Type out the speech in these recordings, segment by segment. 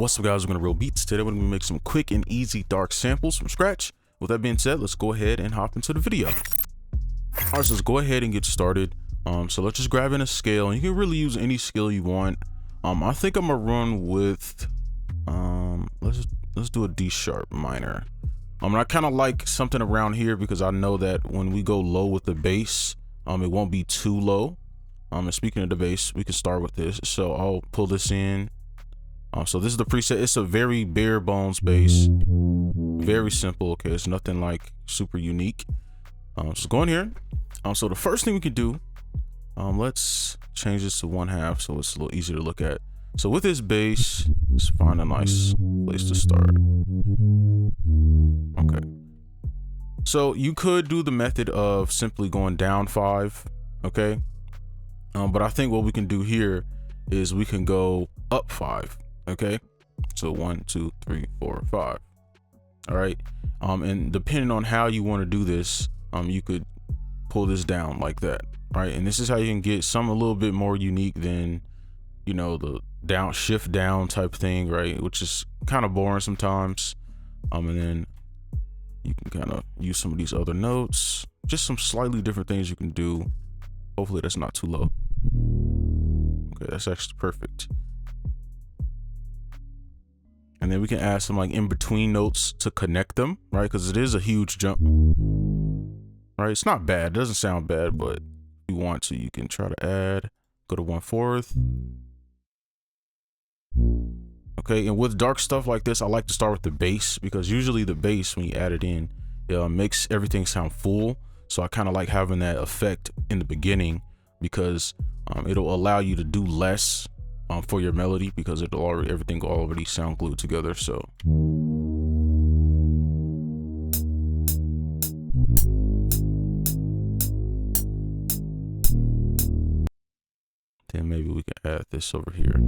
What's up, guys? We're gonna brobeatz. Today we're gonna make some quick and easy dark samples from scratch. With that being said, let's go ahead and hop into the video. Alright, so let's go ahead and get started. So let's just grab in a scale, and you can really use any scale you want. I think I'm gonna run with let's do a D sharp minor. I kind of like something around here because I know that when we go low with the bass, it won't be too low. And speaking of the bass, we can start with this. So I'll pull this in. So this is the preset. It's a very bare bones bass, very simple. Okay, it's nothing like super unique. So go in here. So the first thing we can do, let's change this to 1/2 so it's a little easier to look at. So with this bass, let's find a nice place to start. Okay. So you could do the method of simply going down 5. Okay. But I think what we can do here is we can go up 5. Okay, so 1, 2, 3, 4, 5. All right, and depending on how you want to do this, you could pull this down like that. Right, and this is how you can get some a little bit more unique than, you know, the down shift down type thing, right, which is kind of boring sometimes. And then you can kind of use some of these other notes, just some slightly different things you can do. Hopefully that's not too low. Okay, that's actually perfect. And then we can add some like in between notes to connect them, right? Because it is a huge jump, right? It's not bad. It doesn't sound bad, but if you want to, you can try to add, go to 1/4. Okay, and with dark stuff like this, I like to start with the bass because usually the bass, when you add it in, it makes everything sound full. So I kind of like having that effect in the beginning because it'll allow you to do less for your melody because everything will already sound glued together. So then maybe we can add this over here.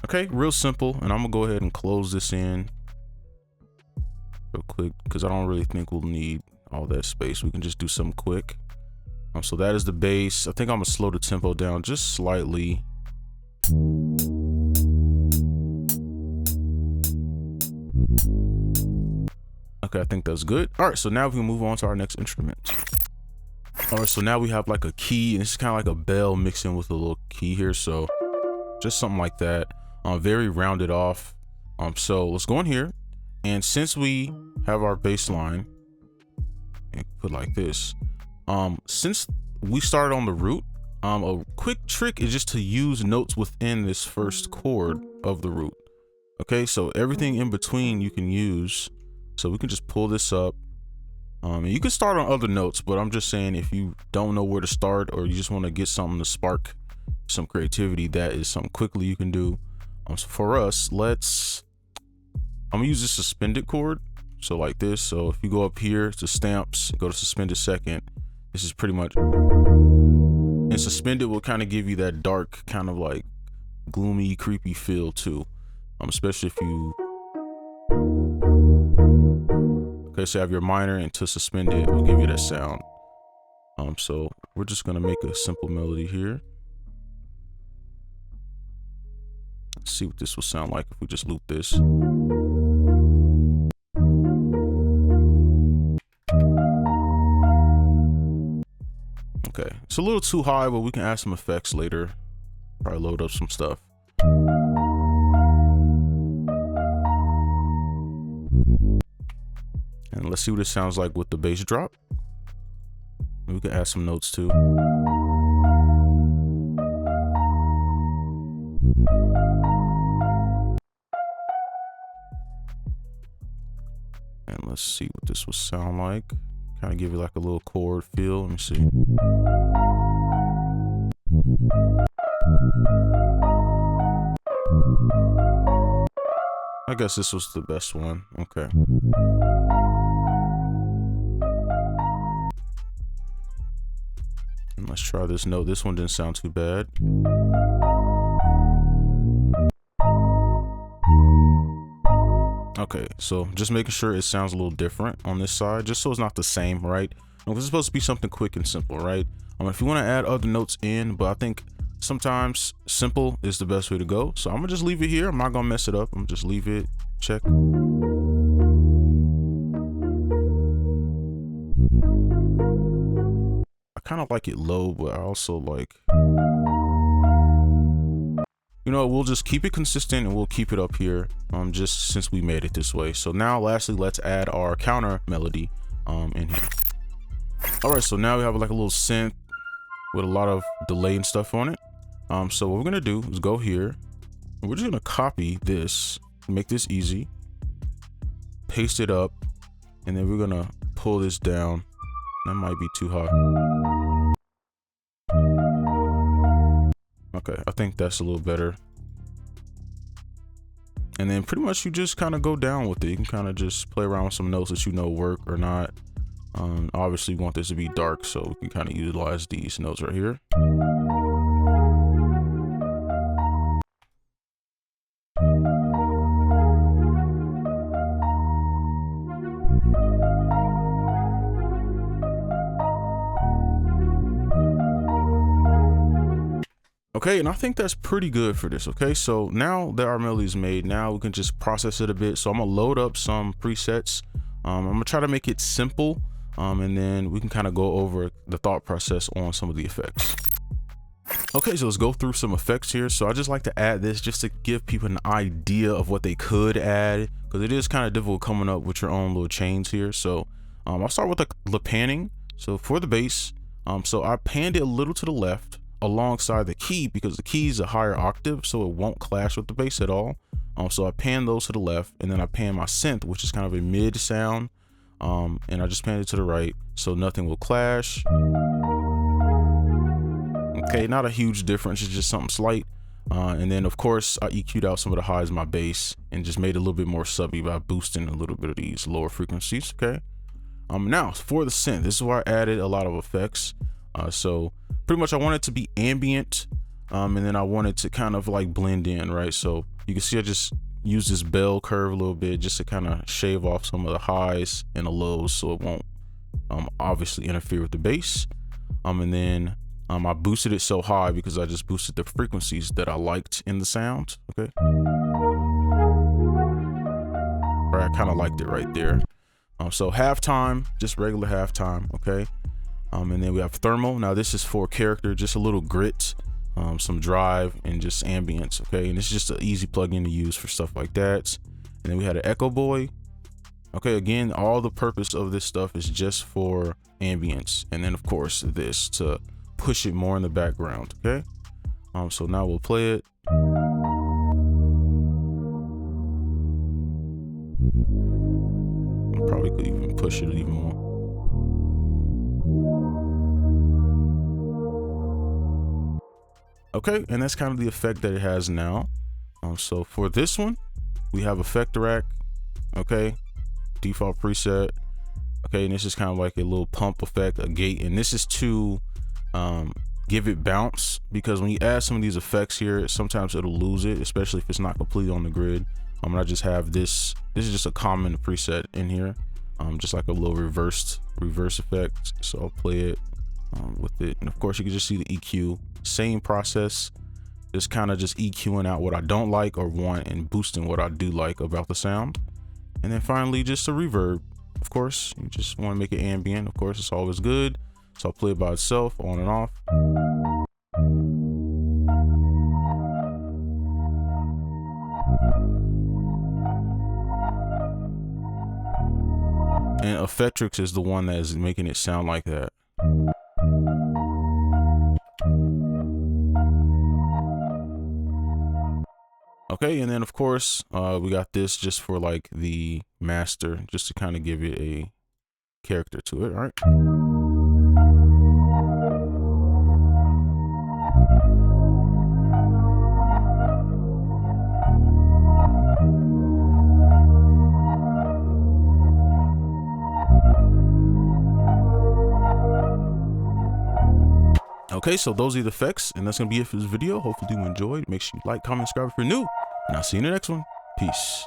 Okay, real simple. And I'm gonna go ahead and close this in real quick because I don't really think we'll need all that space. We can just do something quick. So that is the bass. I think I'm gonna slow the tempo down just slightly. Okay, I think that's good. All right, so now we can move on to our next instrument. All right, so now we have like a key, and it's kind of like a bell mixed in with a little key here. So just something like that, very rounded off. So let's go in here, and since we have our bass line, and put like this, since we started on the root, a quick trick is just to use notes within this first chord of the root. Okay, so everything in between you can use. So we can just pull this up. And you can start on other notes, but I'm just saying if you don't know where to start or you just want to get something to spark some creativity, that is something quickly you can do. So for us, I'm gonna use this suspended chord. So like this. So if you go up here to stamps, go to suspended second, this is pretty much. And suspended will kind of give you that dark, kind of like gloomy, creepy feel too. Especially if you, okay, so have your minor and to suspended, it will give you that sound. So we're just gonna make a simple melody here. Let's see what this will sound like if we just loop this. Okay, it's a little too high, but we can add some effects later. Probably load up some stuff. And let's see what it sounds like with the bass drop. We can add some notes too. And let's see what this will sound like. Kind of give you like a little chord feel. Let me see. I guess this was the best one. Okay. And let's try this note. This one didn't sound too bad. Okay, so just making sure it sounds a little different on this side, just so it's not the same, right? This is supposed to be something quick and simple, right? If you want to add other notes in, but I think sometimes simple is the best way to go. So I'm gonna just leave it here. I'm not gonna mess it up. I'm gonna just leave it, check. I kind of like it low, but I also like, you know, we'll just keep it consistent and we'll keep it up here, just since we made it this way. So now lastly, let's add our counter melody in here. All right, so now we have like a little synth with a lot of delay and stuff on it. So what we're gonna do is go here, and we're just gonna copy this, make this easy, paste it up, and then we're gonna pull this down. That might be too high. Okay, I think that's a little better. And then pretty much you just kind of go down with it. You can kind of just play around with some notes that you know work or not. Obviously we want this to be dark, so we can kind of utilize these notes right here. Okay, and I think that's pretty good for this. Okay, so now that our melody is made, now we can just process it a bit. So I'm gonna load up some presets. I'm gonna try to make it simple, and then we can kind of go over the thought process on some of the effects. Okay, so let's go through some effects here. So I just like to add this just to give people an idea of what they could add, because it is kind of difficult coming up with your own little chains here. So I'll start with the panning. So for the bass, so I panned it a little to the left alongside the key, because the key is a higher octave, so it won't clash with the bass at all. So I pan those to the left, and then I pan my synth, which is kind of a mid sound, and I just pan it to the right, so nothing will clash. Okay, not a huge difference, it's just something slight. And then of course I EQ'd out some of the highs of my bass and just made it a little bit more subby by boosting a little bit of these lower frequencies. Okay, now for the synth, this is where I added a lot of effects. So pretty much I want it to be ambient, and then I want it to kind of like blend in, right? So you can see I just use this bell curve a little bit just to kind of shave off some of the highs and the lows, so it won't obviously interfere with the bass. And then I boosted it so high because I just boosted the frequencies that I liked in the sound. Okay, right, I kind of liked it right there. So halftime, just regular halftime. Okay. And then we have thermal. Now this is for character, just a little grit, some drive, and just ambience. Okay, and it's just an easy plugin to use for stuff like that. And then we had an echo boy. Okay, again, all the purpose of this stuff is just for ambience, and then of course this to push it more in the background. Okay, so now we'll play it. I probably could even push it even more. Okay, and that's kind of the effect that it has now. So for this one, we have effect rack. Okay, default preset. Okay, and this is kind of like a little pump effect, a gate, and this is to give it bounce, because when you add some of these effects here, sometimes it'll lose it, especially if it's not completely on the grid. I just have this is just a common preset in here, just like a little reverse effect. So I'll play it with it, and of course you can just see the EQ, same process, just kind of just EQing out what I don't like or want and boosting what I do like about the sound. And then finally just a reverb. Of course you just want to make it ambient, of course it's always good, so I'll play it by itself, on and off. And Effectrix is the one that is making it sound like that. Okay, and then of course we got this just for like the master, just to kind of give it a character to it. All right. Okay, so those are the effects, and that's gonna be it for this video. Hopefully you enjoyed. Make sure you like, comment, subscribe if you're new, and I'll see you in the next one. Peace.